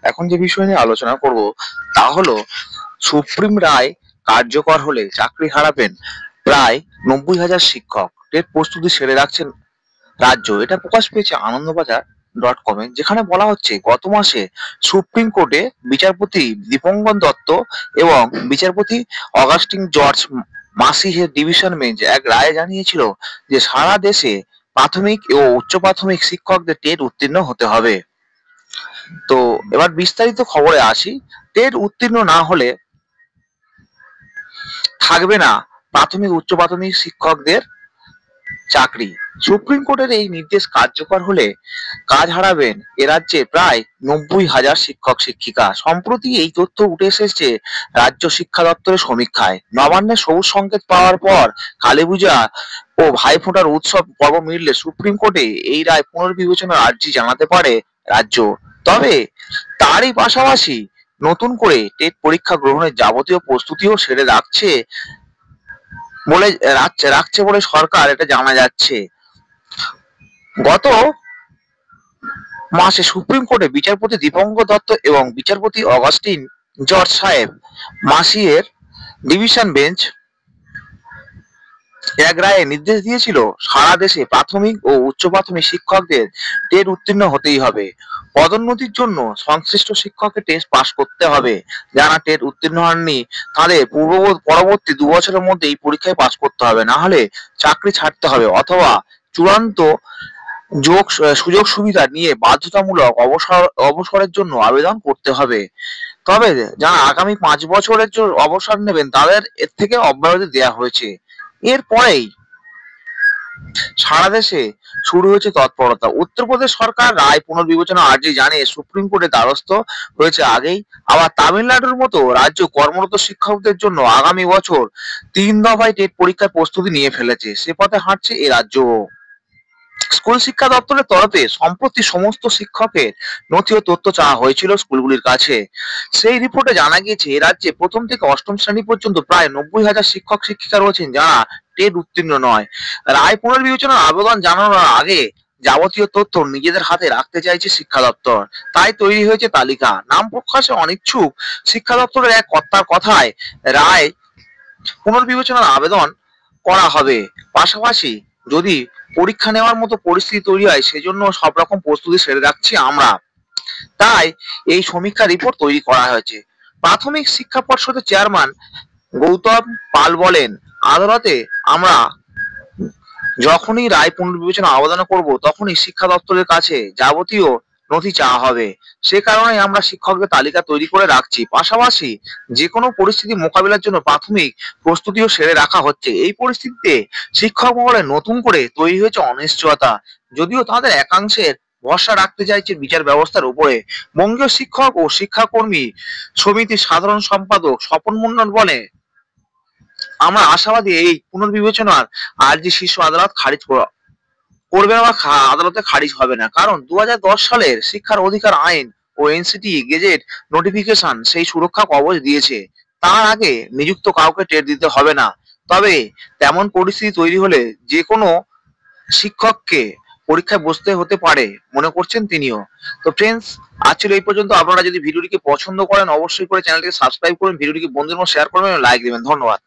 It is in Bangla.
এখন যে বিষয় নিয়ে আলোচনা করব তা হলো সুপ্রিম রায় কার্যকর হলে চাকরি হারাবেন প্রায় 90,000 শিক্ষক। টেট প্রস্তুতি সেরে রাখছেন রাজ্য। এটা প্রকাশ পেয়েছে আনন্দবাজার.com-এ, যেখানে বলা হচ্ছে গত মাসে সুপ্রিম কোর্টে বিচারপতি দীপঙ্কর দত্ত এবং বিচারপতি অগাস্টিন জর্জ মাসিহের ডিভিশন বেঞ্চ এক রায়ে জানিয়েছিল যে সারা দেশে প্রাথমিক ও উচ্চ প্রাথমিক শিক্ষকদের টেট উত্তীর্ণ হতে হবে। তো এবার বিস্তারিত খবরে আসি। টেট উত্তীর্ণ না হলে থাকবে না প্রাথমিক উচ্চ প্রাথমিক শিক্ষকদের চাকরি। সুপ্রিম কোর্টের এই নির্দেশ কার্যকর হলে কাজ হারাবেন এ রাজ্যে প্রায় 90,000 শিক্ষক শিক্ষিকা। সম্প্রতি এই তথ্য উঠে এসেছে রাজ্য শিক্ষা দপ্তরের সমীক্ষায়। নবান্নের সবুজ সংকেত পাওয়ার পর কালীপূজা ও ভাইফোঁটার উৎসব পর্ব মিললে সুপ্রিম কোর্টে এই রায় পুনর্বিবেচনার আর্জি জানাতে পারে রাজ্য। তবে তারই পাশাপাশি নতুন করে টেট পরীক্ষা গ্রহণের যাবতীয় প্রস্তুতিও সেরে রাখছে বলে সরকার এটা জানা যাচ্ছে। গত মাসে সুপ্রিম কোর্টে বিচারপতি দীপঙ্কর দত্ত এবং বিচারপতি অগাস্টিন জর্জ সাহেব মাসিয়ের ডিভিশন বেঞ্চ এক রায়ে নির্দেশ দিয়েছিল সারা দেশে প্রাথমিক ও উচ্চ প্রাথমিক শিক্ষকদের টেট উত্তীর্ণ হতেই হবে। পদোন্নতির জন্য সংশ্লিষ্ট শিক্ষককে টেস্ট পাস করতে হবে। যারা টেট উত্তীর্ণ হননি তাদের পরবর্তী 2 বছরের মধ্যে এই পরীক্ষায় পাস করতে হবে, না হলে চাকরি ছাড়তে হবে অথবা চূড়ান্ত সুযোগ সুবিধা নিয়ে বাধ্যতামূলক অবসরের জন্য আবেদন করতে হবে। তবে যারা আগামী 5 বছরের জন্য অবসর নেবেন তাদের এর থেকে অব্যাহতি দেওয়া হয়েছে। এরপরেই সারা দেশে শুরু হয়েছে তৎপরতা। উত্তরপ্রদেশ সরকার রায় পুনর্বিবেচনা আর্জি জানিয়ে সুপ্রিম কোর্টে দ্বারস্থ হয়েছে আগেই। আবার তামিলনাড়ুর মতো রাজ্য কর্মরত শিক্ষকদের জন্য আগামী বছর 3 দফায় টেট পরীক্ষার প্রস্তুতি নিয়ে ফেলেছে। সে পথে হাঁটছে এ রাজ্য। স্কুল শিক্ষা দপ্তরের তরফে সম্প্রতি সমস্ত শিক্ষকের নথি ও তথ্য চাওয়া হয়েছিল স্কুলগুলির কাছে। সেই রিপোর্টে জানা গিয়েছে এ রাজ্যে প্রথম থেকে অষ্টম শ্রেণী পর্যন্ত প্রায় 90,000 শিক্ষক শিক্ষিকা রয়েছেন যারা টেট উত্তীর্ণ নয়। রায় পুনর্বিবেচনার আবেদন জানানোর আগে যাবতীয় তথ্য নিজেদের হাতে রাখতে চাইছে শিক্ষা দপ্তর। তাই তৈরি হয়েছে তালিকা। নাম প্রকাশে অনিচ্ছুক শিক্ষা দপ্তরের এক কর্তার কথায় রায় পুনর্বিবেচনার আবেদন করা হবে। পাশাপাশি যদি পরীক্ষা নেওয়ার মতো পরিস্থিতি তৈরি হয় সেজন্য সব রকম প্রস্তুতি সেরে রাখছি আমরা। তাই এই সমীক্ষা রিপোর্ট তৈরি করা হয়েছে। প্রাথমিক শিক্ষা পর্ষদের চেয়ারম্যান গৌতম পাল বলেন, আদালতে আমরা যখনই রায় পুনর্বিবেচনা আবেদন করব তখনই শিক্ষা দপ্তরের কাছে যাবতীয় নথি চাওয়া হবে। সে কারণে আমরা শিক্ষকদের তালিকা তৈরি করে রাখছি। পাশাপাশি যে কোনো পরিস্থিতি মোকাবিলার জন্য প্রাথমিক প্রস্তুতিও সেরে রাখা হচ্ছে। এই পরিস্থিতিতে শিক্ষক মহলে নতুন করে তৈরি হয়েছে অনিশ্চয়তা। যদিও তাদের একাংশের ভরসা রাখতে চাইছে বিচার ব্যবস্থার উপরে। বঙ্গীয় শিক্ষক ও শিক্ষাকর্মী সমিতির সাধারণ সম্পাদক স্বপন মন্ডল বলে, আমরা আশাবাদী এই পুনর্বিবেচনার আর্জি শীর্ষ আদালত খারিজ করবে না বা আদালতে খারিজ হবে না। কারণ 2010 সালের শিক্ষার অধিকার আইন ও এনসিটি গেজেট নোটিফিকেশন সেই সুরক্ষা কবচ দিয়েছে। তার আগে নিযুক্ত কাউকে টেট দিতে হবে না। তবে তেমন পরিস্থিতি তৈরি হলে যে কোনো শিক্ষককে পরীক্ষায় বসতে হতে পারে মনে করছেন তিনিও। তো ফ্রেন্ডস, আজ ছিল এই পর্যন্ত। আপনারা যদি ভিডিওটিকে পছন্দ করেন অবশ্যই করে চ্যানেলটিকে সাবস্ক্রাইব করুন, ভিডিওটিকে বন্ধুদের মধ্যে শেয়ার করবেন এবং লাইক দিবেন। ধন্যবাদ।